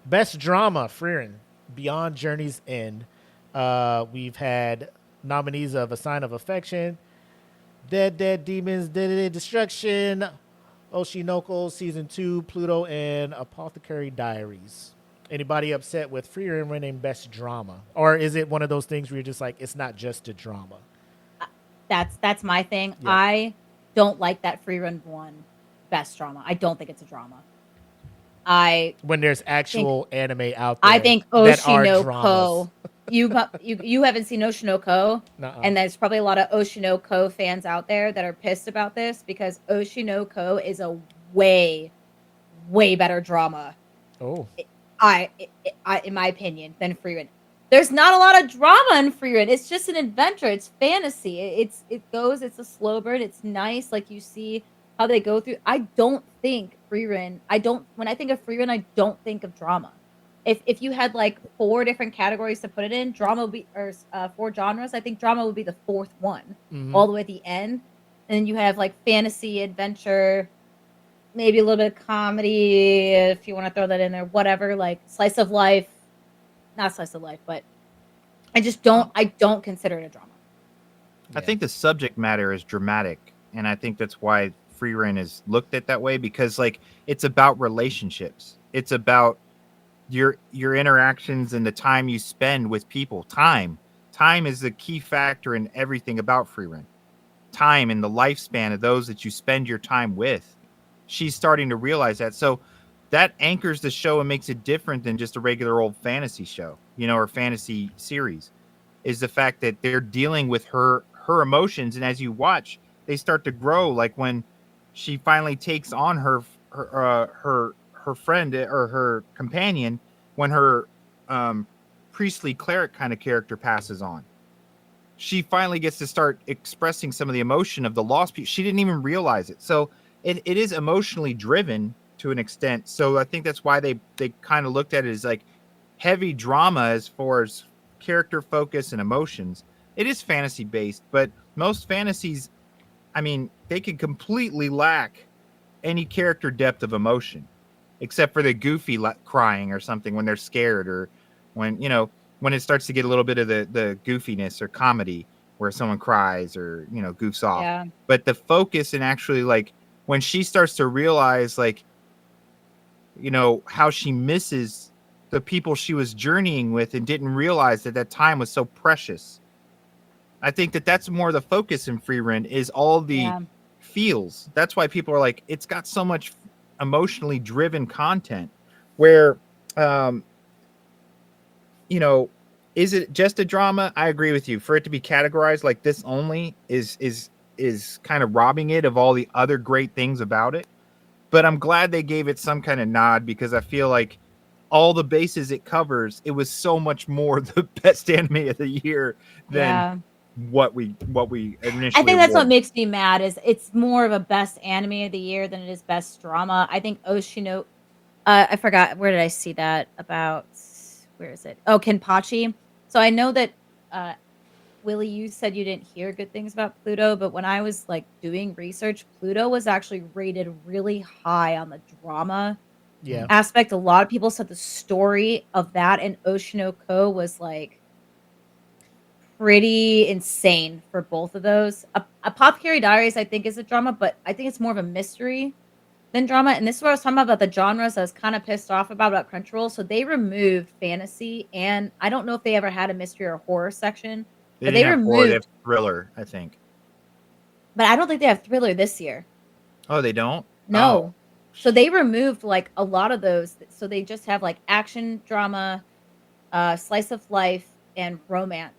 Best drama, Frieren, Beyond Journey's End. We've had nominees of A Sign of Affection, Dead Demons, Dead Destruction, Oshinoko Season 2, Pluto, and Apothecary Diaries. Anybody upset with Frieren winning Best Drama? Or is it one of those things where you're just like, it's not just a drama? That's my thing. Yep. I don't like that free run one best drama. I don't think it's a drama. I When there's think actual anime out I there think that are dramas. You haven't seen Oshinoko, Nuh-uh. and there's probably a lot of Oshinoko fans out there that are pissed about this because Oshinoko is a way way better drama. Oh. In my opinion, than Frieren. There's not a lot of drama in Frieren. It's just an adventure. It's fantasy. It's a slow burn. It's nice. Like you see how they go through. I don't think Frieren. I don't when I think of Frieren, I don't think of drama. If you had like four different categories to put it in, drama would be or four genres. I think drama would be the fourth one, Mm-hmm. all the way at the end. And then you have like fantasy, adventure, maybe a little bit of comedy if you want to throw that in there, whatever, like slice of life, not slice of life, but Um, I don't consider it a drama. I Yeah. think the subject matter is dramatic, and I think that's why free reign is looked at that way because like it's about relationships. It's about your interactions and the time you spend with people. Time is the key factor in everything about free reign. Time and the lifespan of those that you spend your time with. She's starting to realize that. So that anchors the show and makes it different than just a regular old fantasy show, or fantasy series. Is the fact that they're dealing with her emotions, and as you watch, they start to grow. Like when she finally takes on her friend or her companion when her um, priestly cleric kind of character passes on, she finally gets to start expressing some of the emotion of the lost people. She didn't even realize it. So it is emotionally driven to an extent. So I think that's why they kind of looked at it as like heavy drama as far as character focus and emotions. It is fantasy based, but most fantasies, I mean, they can completely lack any character depth of emotion, except for the goofy crying or something when they're scared or when when it starts to get a little bit of the goofiness or comedy where someone cries or goofs off. Yeah. But the focus and actually like when she starts to realize like how she misses the people she was journeying with and didn't realize that that time was so precious. I think that that's more the focus in Free Rent is all the Yeah. feels. That's why people are like, it's got so much emotionally driven content. Where, um, you know, is it just a drama? I agree with you. For it to be categorized like this only is kind of robbing it of all the other great things about it. But I'm glad they gave it some kind of nod because I feel like all the bases it covers, it was so much more the best anime of the year than Yeah. what we I initially think that's what awarded. makes me mad is it's more of a best anime of the year than it is best drama. I think Oshino I forgot where did I see that about where is it? Oh, Kenpachi. So I know that uh Willie, you said you didn't hear good things about Pluto, but when I was like doing research, Pluto was actually rated really high on the drama Yeah. aspect. A lot of people said the story of that and Oshinoko was like pretty insane for both of those. Apothecary Diaries, I think, is a drama, but I think it's more of a mystery than drama. And this is what I was talking about the genres I was kind of pissed off about Crunchyroll. So they removed fantasy, and I don't know if they ever had a mystery or horror section, They but didn't they have horror; they have removed. thriller, I think. But I don't think they have thriller this year. Oh, they don't. Oh, No. So they removed like a lot of those. So they just have like action, drama, slice of life, and romance.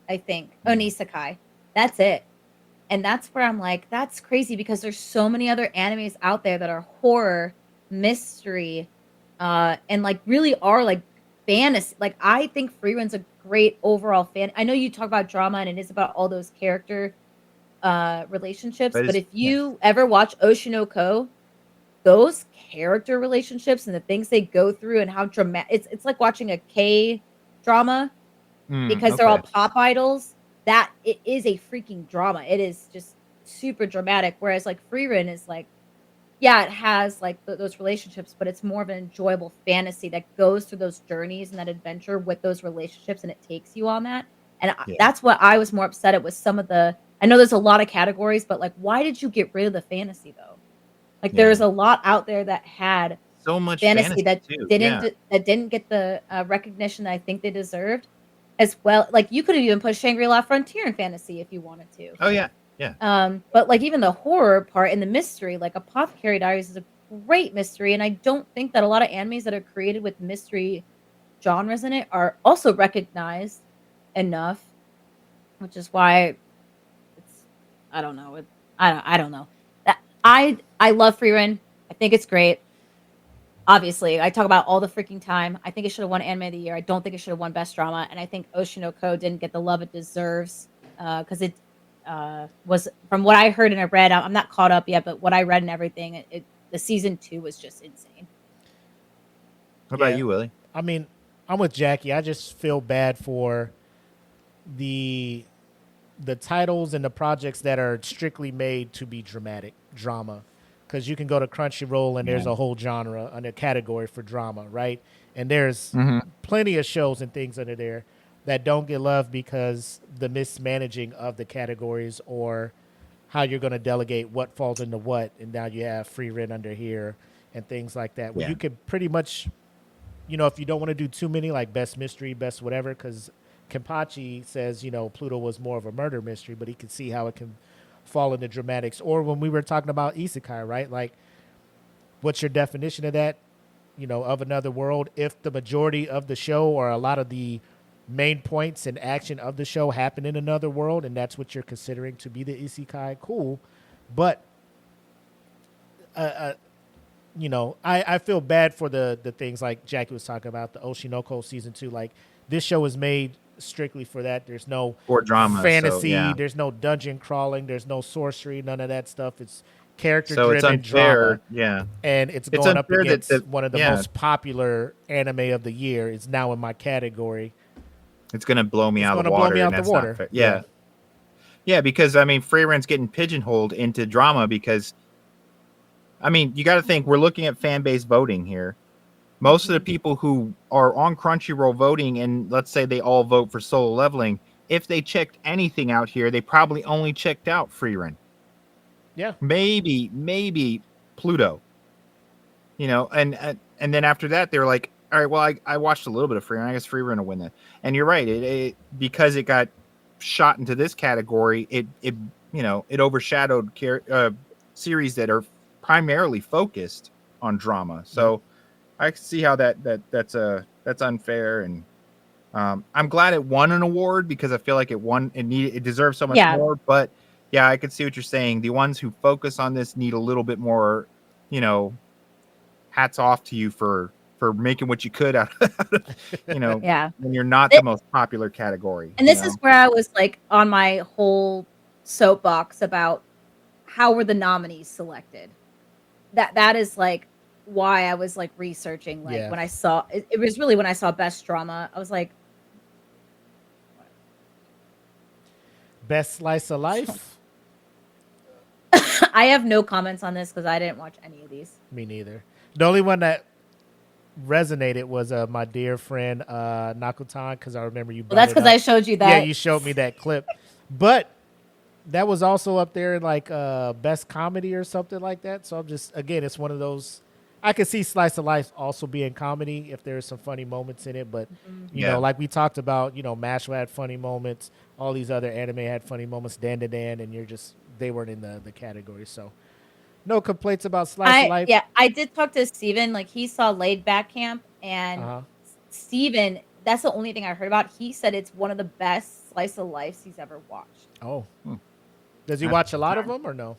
I think hmm. Onisekai. That's it. And that's where I'm like, that's crazy because there's so many other animes out there that are horror, mystery, and like really are like fantasy. Like I think Free Run's a great overall fan. I know you talk about drama and it is about all those character relationships, But but it's if yeah. you ever watch Oshinoko, those character relationships and the things they go through and how dramatic it's like watching a K drama because they're all Okay. pop idols. That it is a freaking drama. It is just super dramatic. Whereas like Frieren is like yeah, it has like those relationships, but it's more of an enjoyable fantasy that goes through those journeys and that adventure with those relationships, and it takes you on that. And Yeah. that's what I was more upset at, was some of the. I know there's a lot of categories, but like, why did you get rid of the fantasy though? Like, Yeah. there's a lot out there that had So much fantasy fantasy that too. didn't Yeah. that didn't get the recognition that I think they deserved, as well. Like, you could have even put Shangri-La Frontier in fantasy if you wanted to. Oh yeah. Yeah. But like even the horror part and the mystery, like Apothecary Diaries is a great mystery, and I don't think that a lot of animes that are created with mystery genres in it are also recognized enough, which is why it's I don't know. I don't know. That I love Frieren. I think it's great. Obviously, I talk about all the freaking time. I think it should have won Anime of the Year. I don't think it should have won Best Drama, and I think Oshinoko didn't get the love it deserves because it was, from what I heard and I read. I'm not caught up yet, but what I read and everything, the season 2 was just insane. What about Yeah. you, Willie? I mean, I'm with Jackie. I just feel bad for the the titles and the projects that are strictly made to be drama, because you can go to Crunchyroll and there's Yeah. a whole genre and a category for drama, right? And there's Mm-hmm. plenty of shows and things under there that don't get love because the mismanaging of the categories or how you're going to delegate what falls into what, and now you have free rent under here and things like that. Where Yeah. you could pretty much, if you don't want to do too many, like best mystery, best whatever, because Kenpachi says, Pluto was more of a murder mystery, but he could see how it can fall into dramatics. Or when we were talking about isekai, right? Like, what's your definition of that? Of another world. If the majority of the show or a lot of the main points and action of the show happen in another world, and that's what you're considering to be the isekai, cool. But I feel bad for the things like Jackie was talking about, the Oshinoko season 2. Like, this show is made strictly for that. There's no For drama. fantasy, So yeah. there's no dungeon crawling, there's no sorcery, none of that stuff. It's character So it's driven drama, unfair. Yeah. and it's It's going up unfair that against one of the yeah, most popular anime of the year. It's now in my category. it's gonna blow me It's out going of to the blow water, me out and the that's water. not fair. Yeah. Yeah, because I mean, Freyren's getting pigeonholed into drama because, I mean, you got to think we're looking at fan base voting here. Most of the people who are on Crunchyroll voting, and let's say they all vote for Solo Leveling, if they checked anything out here, they probably only checked out Frieren. Yeah. Maybe Pluto. And then after that, they're like, all right, well, I watched a little bit of Frieren. I guess Frieren will win that. And you're right. It because it got shot into this category, it overshadowed series that are primarily focused on drama. So I can see how that's unfair, and I'm glad it won an award because I feel like it deserves so much Yeah. more. But yeah, I can see what you're saying. The ones who focus on this need a little bit more. Hats off to you for making what you could out of Yeah. when you're not the most popular category. And this is where I was like on my whole soapbox about how were the nominees selected. That is like why I was like researching. Like, Yeah. when I saw it was really when I saw best drama, I was like, Best slice of life? I have no comments on this because I didn't watch any of these. Me neither. The only one that resonated was my dear friend Nakutan, because I remember you. Well, that's because I showed you that. Yeah, you showed me that clip, but that was also up there in like best comedy or something like that. So I'm just, again, it's one of those. I could see Slice of Life also being comedy if there's some funny moments in it, but you know, like we talked about, Mashal had funny moments. All these other anime had funny moments. Dan to Dan, and they weren't in the category. So no complaints about Slice of Life. Yeah, I did talk to Steven. Like, he saw Laid Back Camp, and Steven, that's the only thing I heard about. He said it's one of the best slice of lives he's ever watched. Oh. Does he watch a lot of them or no?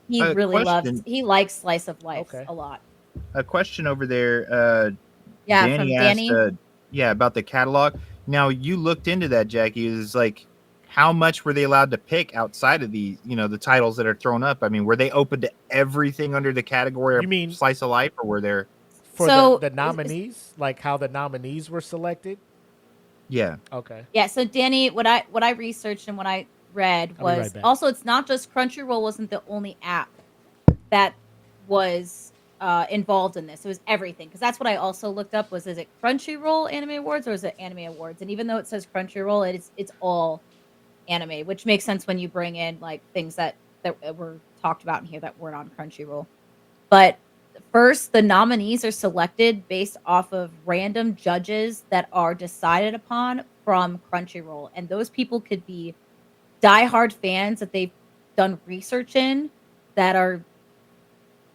He really he likes slice of life a lot. A question over there. Yeah, from Danny. Asked, about the catalog. Now, you looked into that, Jackie. Is like, how much were they allowed to pick outside of the titles that are thrown up? I mean, were they open to everything under the category of slice of life, or were there for the nominees, like how the nominees were selected? Yeah. Okay. Yeah. So Danny, what I researched and what I read was also, it's not just Crunchyroll wasn't the only app that was involved in this. It was everything, because that's what I also looked up. Was, is it Crunchyroll Anime Awards or is it Anime Awards? And even though it says Crunchyroll, it's all anime, which makes sense when you bring in like things that were talked about in here that weren't on Crunchyroll. But first, the nominees are selected based off of random judges that are decided upon from Crunchyroll, and those people could be diehard fans that they've done research in, that are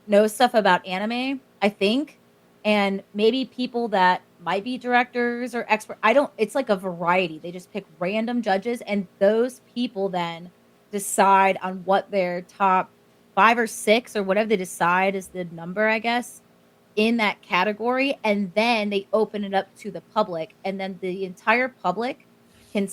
know stuff about anime, I think, and maybe people that might be directors or expert. I don't. It's like a variety. They just pick random judges, and those people then decide on what their top 5 or 6 or whatever they decide is the number, I guess, in that category, and then they open it up to the public, and then the entire public can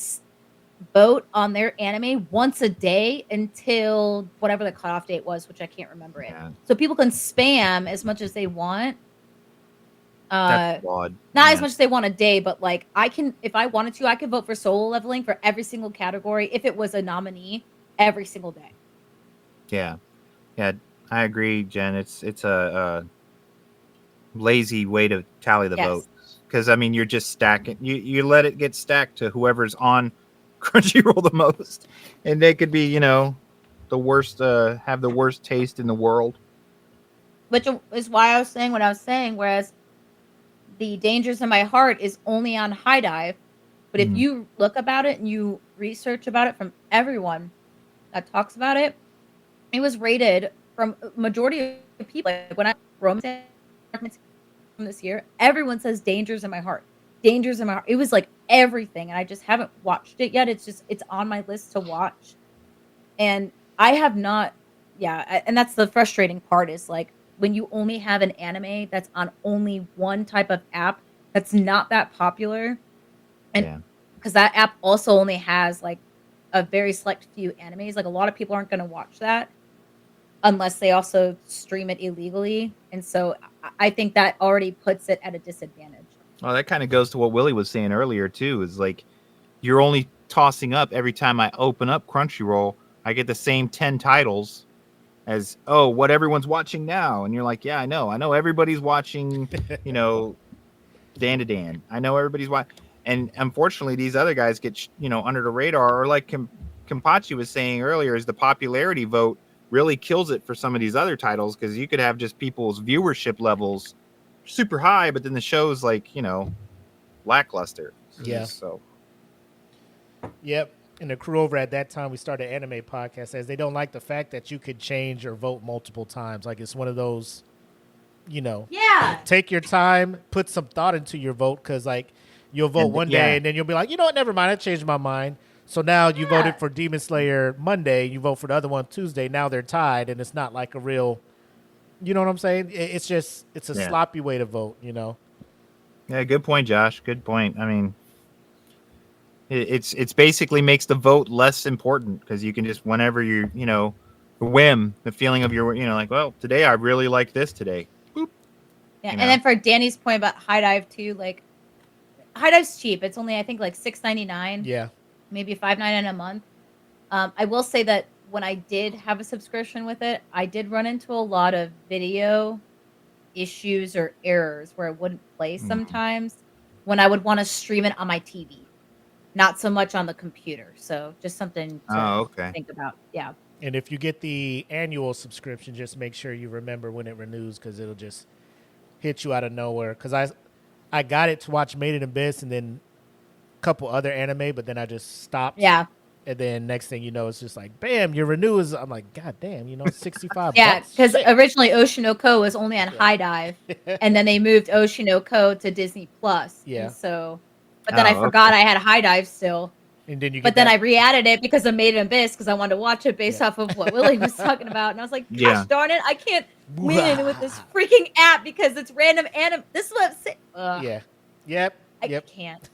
vote on their anime once a day until whatever the cutoff date was, which I can't remember it. Yeah. So people can spam as much as they want. That's flawed. Not as much as they want a day, but like I can, if I wanted to, I could vote for solo leveling for every single category if it was a nominee every single day. Yeah, I agree, Jen. It's a lazy way to tally the votes, because I mean you're just stacking. You let it get stacked to whoever's on Crunchyroll the most, and they could be the worst, have the worst taste in the world. Which is why I was saying what I was saying. Whereas the Dangers in My Heart is only on High Dive, but if you look about it and you research about it from everyone that talks about it, it was rated from majority of people. Like when I romance from this year, everyone says Dangers in My Heart. Dangers in My Heart. It was like everything, and I just haven't watched it yet. It's on my list to watch, and I have not. Yeah, and that's the frustrating part, is like when you only have an anime that's on only one type of app that's not that popular, and because that app also only has like a very select few animes, like a lot of people aren't going to watch that unless they also stream it illegally, and so I think that already puts it at a disadvantage. Well, that kind of goes to what Willie was saying earlier too. Is like you're only tossing up every time I open up Crunchyroll, I get the same 10 titles as what everyone's watching now, and you're like, yeah, I know everybody's watching, Dan to Dan. I know everybody's watching, and unfortunately, these other guys get under the radar, or like Kimpachi was saying earlier, is the popularity vote really kills it for some of these other titles, because you could have just people's viewership levels super high, but then the show's like lackluster. Yeah. So. Yep. And the crew over at that time, we started Anime Podcast, says they don't like the fact that you could change your vote multiple times. Like it's one of those, take your time, put some thought into your vote, because like you'll vote one day and then you'll be like, you know what, never mind, I changed my mind. So now you voted for Demon Slayer Monday, you vote for the other one Tuesday. Now they're tied, and it's not like a real, you know what I'm saying? It's a sloppy way to vote, Yeah, good point, Josh. Good point. I mean, it's basically makes the vote less important, because you can just, whenever you whim, the feeling of your like, well, today I really like this today. Boop. Yeah, and then for Danny's point about High Dive too, like High Dive's cheap. It's only I think like $6.99. Yeah, maybe $5.99 a month. I will say that when I did have a subscription with it, I did run into a lot of video issues or errors where it wouldn't play sometimes when I would want to stream it on my TV. Not so much on the computer. So just something to think about. Yeah. And if you get the annual subscription, just make sure you remember when it renews, because it'll just hit you out of nowhere. Because I got it to watch Made in Abyss and then a couple other anime, but then I just stopped. Yeah. And then next thing you know, it's just like, bam, your renew is, I'm like, God damn, it's 65 Yeah, bucks. because originally Oshinoko was only on High Dive, and then they moved Oshinoko to Disney Plus. Yeah. And so, but then I forgot I had High Dive still. And then you but then I re-added it because of Made in Abyss, because I wanted to watch it based off of what Willie was talking about. And I was like, gosh darn it, I can't win with this freaking app because it's random anime. This is what I'm saying. Yeah. Yep. I can't.